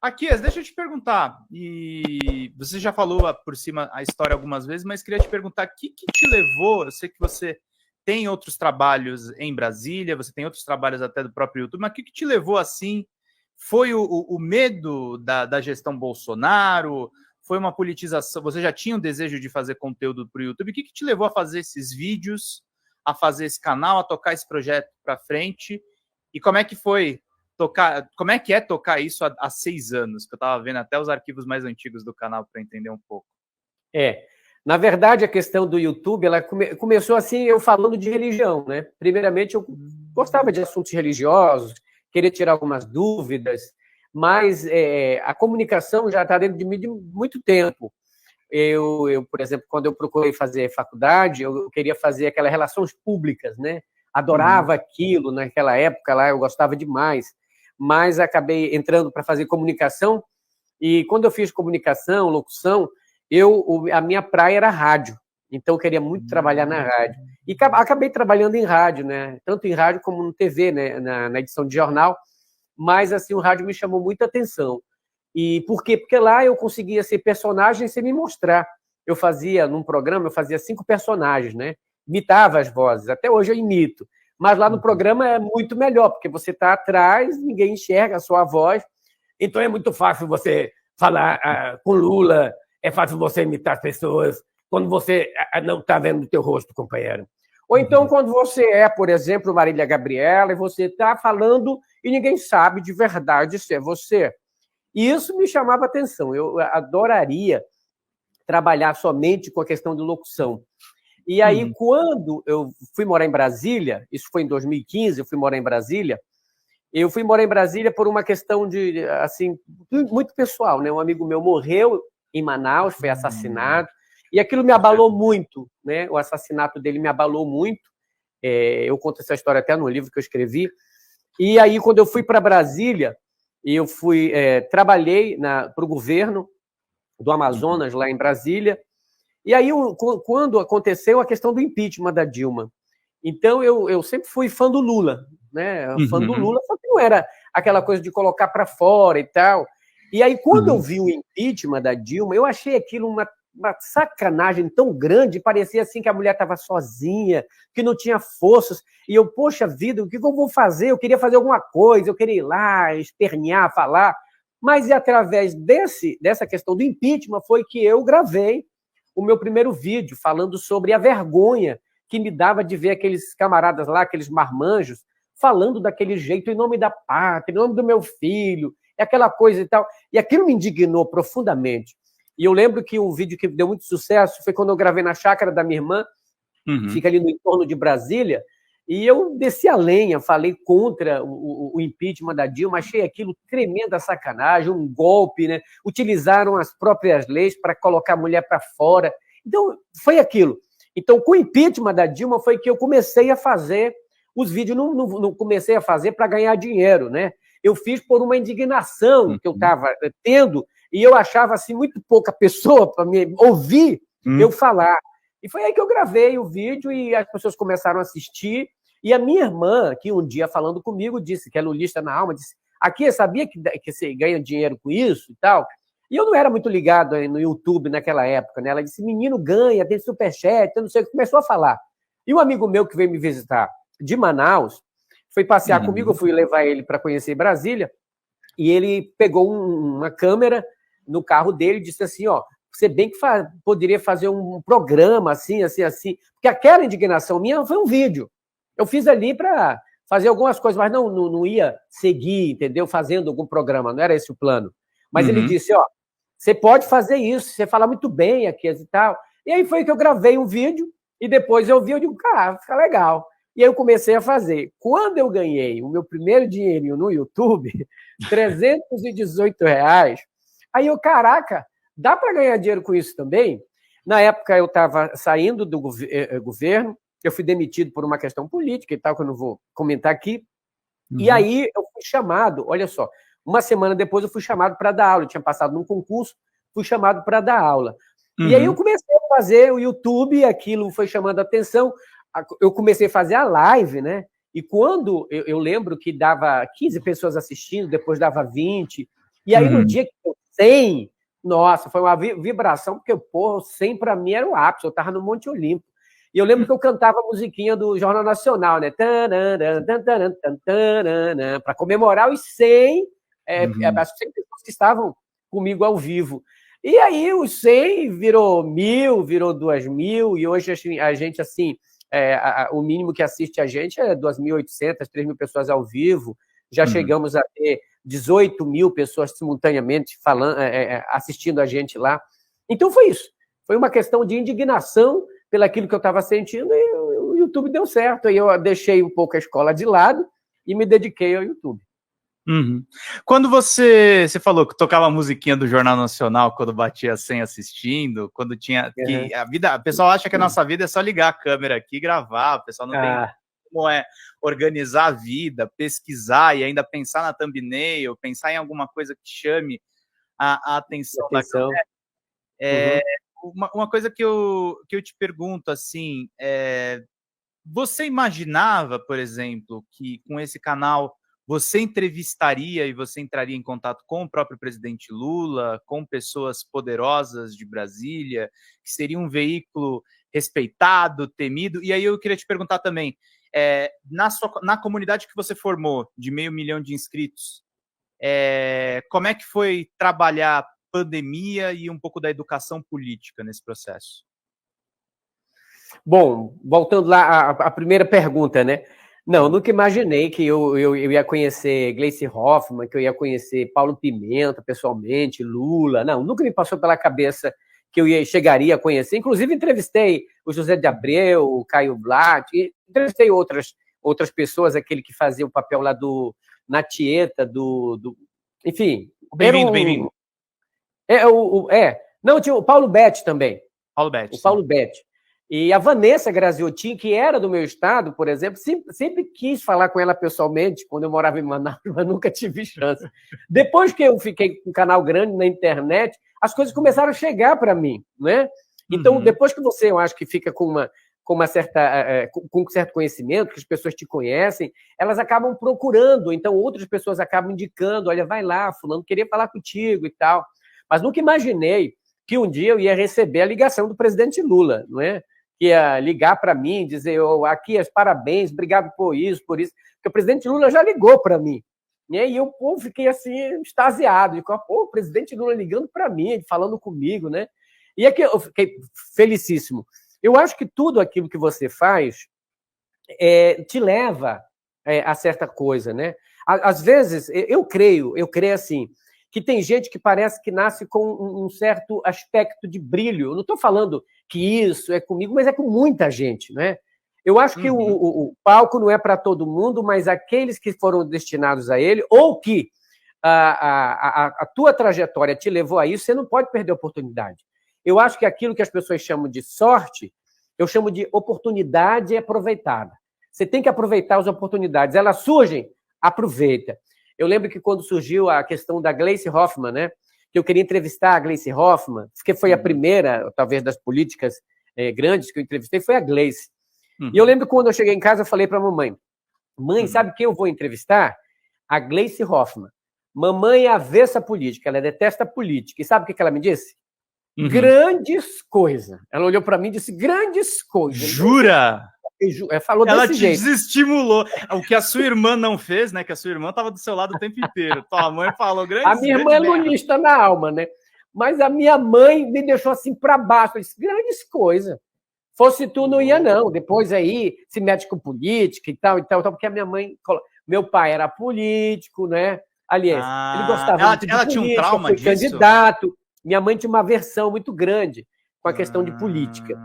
Aquiles, deixa eu te perguntar, e você já falou por cima a história algumas vezes, mas queria te perguntar, o que te levou, eu sei que você tem outros trabalhos em Brasília, você tem outros trabalhos até do próprio YouTube, mas o que te levou assim? Foi o medo da gestão Bolsonaro? Foi uma politização? Você já tinha um desejo de fazer conteúdo para o YouTube? O que te levou a fazer esses vídeos, a fazer esse canal, a tocar esse projeto para frente? E como é que foi tocar? Como é que é tocar isso há 6 anos? Que eu estava vendo até os arquivos mais antigos do canal para entender um pouco. Na verdade, a questão do YouTube, ela começou assim, eu falando de religião, né? Primeiramente, eu gostava de assuntos religiosos, queria tirar algumas dúvidas, mas a comunicação já está dentro de mim de muito tempo. Eu, por exemplo, quando eu procurei fazer faculdade, eu queria fazer aquelas relações públicas, né? Adorava aquilo naquela época lá, eu gostava demais, mas acabei entrando para fazer comunicação, e quando eu fiz comunicação, locução, a minha praia era rádio, então eu queria muito trabalhar na rádio. E acabei trabalhando em rádio, né? Tanto em rádio como no TV, né? Na edição de jornal, mas assim, o rádio me chamou muita atenção. E por quê? Porque lá eu conseguia ser personagem sem me mostrar. Num programa, eu fazia 5 personagens, né? Imitava as vozes, até hoje eu imito. Mas lá no programa é muito melhor, porque você está atrás, ninguém enxerga a sua voz, então é muito fácil você falar com Lula, é fácil você imitar as pessoas quando você não está vendo o teu rosto, companheiro. Ou então quando você por exemplo, Marília Gabriela, e você está falando e ninguém sabe de verdade se é você. E isso me chamava atenção. Eu adoraria trabalhar somente com a questão de locução. E aí, quando eu fui morar em Brasília, isso foi em 2015, eu fui morar em Brasília, por uma questão de, assim, muito pessoal, né? Um amigo meu morreu em Manaus, foi assassinado, e aquilo me abalou muito, né? O assassinato dele me abalou muito. Eu conto essa história até no livro que eu escrevi. E aí, quando eu fui para Brasília, eu trabalhei para o governo do Amazonas, lá em Brasília. E aí, quando aconteceu a questão do impeachment da Dilma, então eu sempre fui fã do Lula, né? Fã do Lula, só que não era aquela coisa de colocar para fora e tal. E aí, quando eu vi o impeachment da Dilma, eu achei aquilo uma sacanagem tão grande, parecia assim que a mulher estava sozinha, que não tinha forças, e eu, poxa vida, o que eu vou fazer? Eu queria fazer alguma coisa, eu queria ir lá, espernear, falar, mas através dessa questão do impeachment foi que eu gravei o meu primeiro vídeo, falando sobre a vergonha que me dava de ver aqueles camaradas lá, aqueles marmanjos, falando daquele jeito em nome da pátria, em nome do meu filho, aquela coisa e tal, e aquilo me indignou profundamente. E eu lembro que um vídeo que deu muito sucesso foi quando eu gravei na chácara da minha irmã, fica ali no entorno de Brasília, e eu desci a lenha, falei contra o impeachment da Dilma, achei aquilo tremenda sacanagem, um golpe, né? Utilizaram as próprias leis para colocar a mulher para fora. Então, foi aquilo. Então, com o impeachment da Dilma foi que eu comecei a fazer os vídeos, não comecei a fazer para ganhar dinheiro, né? Eu fiz por uma indignação que eu estava tendo, e eu achava assim muito pouca pessoa para me ouvir eu falar. E foi aí que eu gravei o vídeo e as pessoas começaram a assistir. E a minha irmã, que um dia falando comigo, disse, que é lulista na alma, disse, aqui, sabia que você ganha dinheiro com isso e tal? E eu não era muito ligado no YouTube naquela época, né? Ela disse, menino, ganha, tem superchat, não sei o que, começou a falar. E um amigo meu que veio me visitar de Manaus, foi passear comigo, eu fui levar ele para conhecer Brasília, e ele pegou uma câmera no carro dele e disse assim, ó, você bem que poderia fazer um programa assim, assim, assim, porque aquela indignação minha foi um vídeo. Eu fiz ali para fazer algumas coisas, mas não ia seguir, entendeu? Fazendo algum programa, não era esse o plano. Mas ele disse, ó, você pode fazer isso, você fala muito bem aqui e tal. E aí foi que eu gravei um vídeo, e depois eu vi, eu digo, cara, fica legal. E aí eu comecei a fazer. Quando eu ganhei o meu primeiro dinheirinho no YouTube, R$318, aí eu, caraca, dá para ganhar dinheiro com isso também? Na época eu estava saindo do governo, eu fui demitido por uma questão política e tal, que eu não vou comentar aqui. E aí eu fui chamado, olha só, uma semana depois eu fui chamado para dar aula, eu tinha passado num concurso, fui chamado para dar aula. E aí eu comecei a fazer o YouTube, aquilo foi chamando a atenção, eu comecei a fazer a live, né? E quando eu lembro que dava 15 pessoas assistindo, depois dava 20, E aí, no dia que eu 100, nossa, foi uma vibração, porque, porra, o 100 para mim era o ápice, eu estava no Monte Olimpo. E eu lembro que eu cantava a musiquinha do Jornal Nacional, né? Para comemorar os 100, as 100 pessoas que estavam comigo ao vivo. E aí os 100 virou 1.000, virou 2.000, e hoje a gente, assim, o mínimo que assiste a gente é 2.800, 3.000 pessoas ao vivo. Já chegamos a ter 18.000 pessoas simultaneamente assistindo a gente lá. Então foi isso. Foi uma questão de indignação pelaquilo que eu estava sentindo, e o YouTube deu certo. Aí eu deixei um pouco a escola de lado e me dediquei ao YouTube. Quando você falou que tocava a musiquinha do Jornal Nacional quando batia 100 assistindo, quando tinha... que a pessoa acha que a nossa vida é só ligar a câmera aqui e gravar, o pessoal não tem como organizar a vida, pesquisar e ainda pensar na thumbnail, pensar em alguma coisa que chame a atenção da câmera. Uma coisa que eu te pergunto, assim, você imaginava, por exemplo, que com esse canal você entrevistaria e você entraria em contato com o próprio presidente Lula, com pessoas poderosas de Brasília, que seria um veículo respeitado, temido? E aí eu queria te perguntar também, na comunidade que você formou, de 500 mil de inscritos, como é que foi trabalhar pandemia e um pouco da educação política nesse processo? Bom, voltando lá à primeira pergunta, né? Não, nunca imaginei que eu ia conhecer Gleice Hoffmann, que eu ia conhecer Paulo Pimenta pessoalmente, Lula. Não, nunca me passou pela cabeça que eu chegaria a conhecer. Inclusive, entrevistei o José de Abreu, o Caio Blatt, entrevistei outras pessoas, aquele que fazia o papel lá na Tieta, enfim. Bem-vindo. Não, tinha o Paulo Betti também. Paulo Betti. E a Vanessa Graziotin, que era do meu estado, por exemplo, sempre quis falar com ela pessoalmente, quando eu morava em Manaus, mas nunca tive chance. Depois que eu fiquei com um canal grande na internet, as coisas começaram a chegar para mim, né? Então, depois que você, eu acho que fica com um certo conhecimento, que as pessoas te conhecem, elas acabam procurando, então outras pessoas acabam indicando, olha, vai lá, fulano queria falar contigo e tal. Mas nunca imaginei que um dia eu ia receber a ligação do presidente Lula, não é? Que ia ligar para mim, dizer, aqui, parabéns, obrigado por isso, porque o presidente Lula já ligou para mim. Né? E eu fiquei assim, extasiado, o presidente Lula ligando para mim, falando comigo, né? E aqui eu fiquei felicíssimo. Eu acho que tudo aquilo que você faz te leva a certa coisa, né? Às vezes, eu creio assim, que tem gente que parece que nasce com um certo aspecto de brilho. Eu não estou falando que isso é comigo, mas é com muita gente, né? Eu acho que o palco não é para todo mundo, mas aqueles que foram destinados a ele, ou que a tua trajetória te levou a isso, você não pode perder a oportunidade. Eu acho que aquilo que as pessoas chamam de sorte, eu chamo de oportunidade aproveitada. Você tem que aproveitar as oportunidades. Elas surgem, aproveita. Eu lembro que quando surgiu a questão da Gleice Hoffmann, né, que eu queria entrevistar a Gleice Hoffmann, porque foi a primeira, talvez, das políticas grandes que eu entrevistei, foi a Gleice. E eu lembro que quando eu cheguei em casa, eu falei para a mamãe, sabe quem eu vou entrevistar? A Gleice Hoffmann. Mamãe é avessa política, ela detesta política. E sabe o que ela me disse? Grandes coisas. Ela olhou para mim e disse, grandes coisas. Jura? Falou ela desse te jeito. desestimulou. O que a sua irmã não fez, né? Que a sua irmã estava do seu lado o tempo inteiro. Tua mãe falou grandes A minha irmã é lunista na alma, né? Mas a minha mãe me deixou assim para baixo. Ela disse, grandes coisas. Fosse tu, não ia, não. Depois aí se mete com política e tal, porque a minha mãe... Meu pai era político, né? Aliás, ele gostava muito de política, tinha um trauma foi disso? candidato. Minha mãe tinha uma aversão muito grande com a questão de política.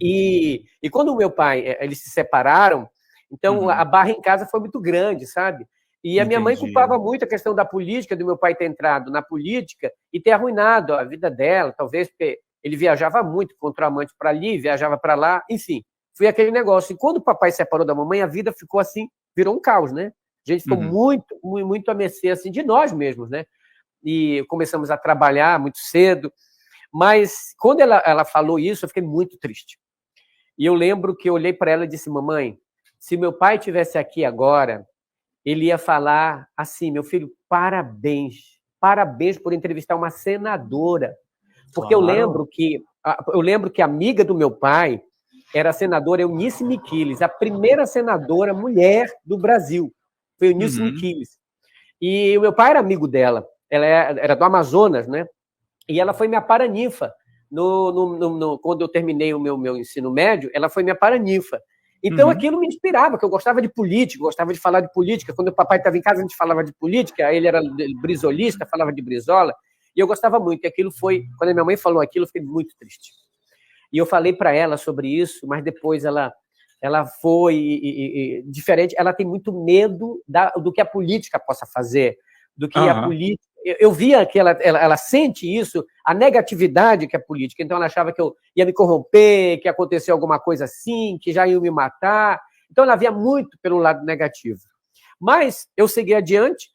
E quando o meu pai, eles se separaram, então a barra em casa foi muito grande, sabe? E a minha mãe culpava muito a questão da política, do meu pai ter entrado na política e ter arruinado a vida dela, talvez porque ele viajava muito, encontrou amante para ali, viajava para lá, enfim, foi aquele negócio. E quando o papai separou da mamãe, a vida ficou assim, virou um caos, né? A gente ficou muito, muito a mercê assim, de nós mesmos, né? E começamos a trabalhar muito cedo, mas quando ela falou isso, eu fiquei muito triste. E eu lembro que eu olhei para ela e disse, mamãe, se meu pai estivesse aqui agora, ele ia falar assim, meu filho, parabéns, parabéns por entrevistar uma senadora. Porque Claro. eu lembro que a amiga do meu pai era a senadora Eunice Miquiles, a primeira senadora mulher do Brasil. Foi Eunice Miquiles. E o meu pai era amigo dela. Ela era do Amazonas, né? E ela foi minha paraninfa. Quando eu terminei o meu ensino médio, ela foi minha paraninfa. Então, aquilo me inspirava, que eu gostava de política, gostava de falar de política. Quando o papai estava em casa, a gente falava de política, ele era brisolista, falava de brisola, e eu gostava muito. E aquilo foi, quando a minha mãe falou aquilo, eu fiquei muito triste. E eu falei para ela sobre isso, mas depois ela foi diferente. Ela tem muito medo do que a política possa fazer, do que a política... Eu via que ela sente isso, a negatividade que é a política. Então, ela achava que eu ia me corromper, que ia acontecer alguma coisa assim, que já iam me matar. Então, ela via muito pelo lado negativo. Mas eu segui adiante,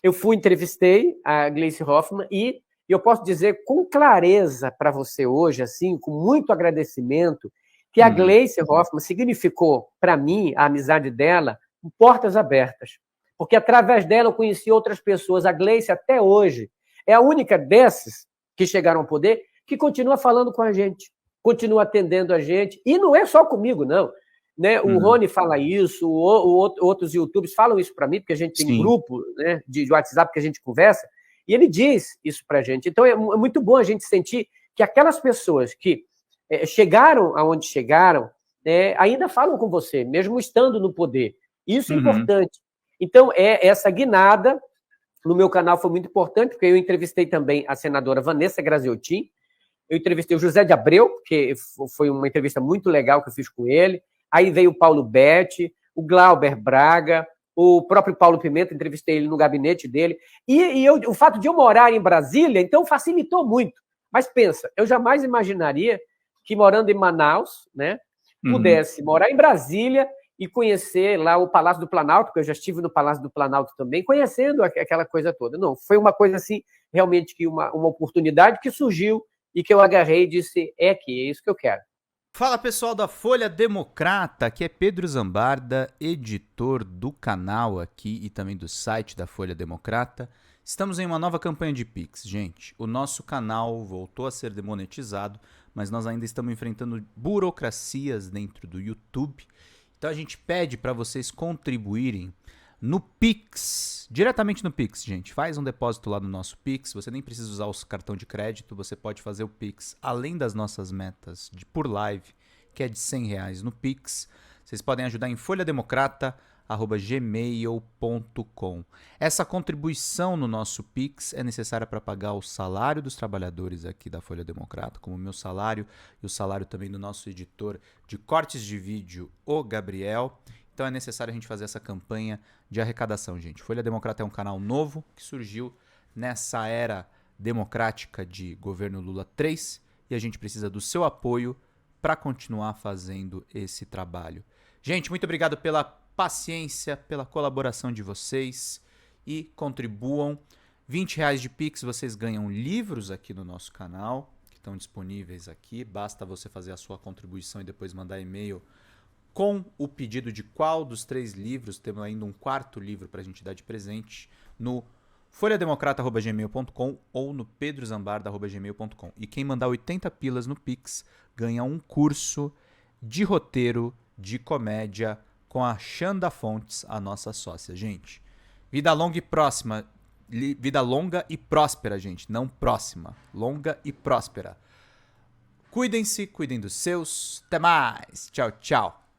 eu entrevistei a Gleice Hoffmann e eu posso dizer com clareza para você hoje, assim, com muito agradecimento, que a Gleice Hoffmann significou para mim, a amizade dela, portas abertas. Porque através dela eu conheci outras pessoas. A Gleice, até hoje, é a única dessas que chegaram ao poder que continua falando com a gente, continua atendendo a gente. E não é só comigo, não. Né? O Rony fala isso, outros youtubers falam isso para mim, porque a gente tem grupo, né, de WhatsApp que a gente conversa, e ele diz isso para a gente. Então é muito bom a gente sentir que aquelas pessoas que chegaram aonde chegaram, ainda falam com você, mesmo estando no poder. Isso é importante. Então, essa guinada no meu canal foi muito importante, porque eu entrevistei também a senadora Vanessa Graziotin, eu entrevistei o José de Abreu, que foi uma entrevista muito legal que eu fiz com ele, aí veio o Paulo Betti, o Glauber Braga, o próprio Paulo Pimenta, entrevistei ele no gabinete dele, e o fato de eu morar em Brasília, então, facilitou muito. Mas pensa, eu jamais imaginaria que morando em Manaus, né, pudesse morar em Brasília e conhecer lá o Palácio do Planalto, porque eu já estive no Palácio do Planalto também, conhecendo aquela coisa toda. Não, foi uma coisa assim, realmente, que uma oportunidade que surgiu e que eu agarrei e disse, é isso que eu quero. Fala pessoal da Folha Democrata, aqui é Pedro Zambarda, editor do canal aqui e também do site da Folha Democrata. Estamos em uma nova campanha de Pix, gente. O nosso canal voltou a ser demonetizado, mas nós ainda estamos enfrentando burocracias dentro do YouTube. Então a gente pede para vocês contribuírem no Pix, diretamente no Pix, gente. Faz um depósito lá no nosso Pix, você nem precisa usar o cartão de crédito, você pode fazer o Pix além das nossas metas por live, que é de R$100 no Pix. Vocês podem ajudar em folhademocrata@gmail.com. Essa contribuição no nosso Pix é necessária para pagar o salário dos trabalhadores aqui da Folha Democrata, como o meu salário e o salário também do nosso editor de cortes de vídeo, o Gabriel. Então é necessário a gente fazer essa campanha de arrecadação, gente. Folha Democrata é um canal novo que surgiu nessa era democrática de governo Lula 3 e a gente precisa do seu apoio para continuar fazendo esse trabalho. Gente, muito obrigado pela paciência, pela colaboração de vocês e contribuam. R$20 de Pix, vocês ganham livros aqui no nosso canal, que estão disponíveis aqui. Basta você fazer a sua contribuição e depois mandar e-mail com o pedido de qual dos 3 livros, temos ainda um 4º livro para a gente dar de presente, no folhademocrata@gmail.com ou no pedrozambarda@gmail.com. E quem mandar 80 pilas no Pix ganha um curso de roteiro de comédia com a Xanda Fontes, a nossa sócia. Gente, vida longa e próxima. Vida longa e próspera, gente. Não próxima. Longa e próspera. Cuidem-se, cuidem dos seus. Até mais. Tchau, tchau.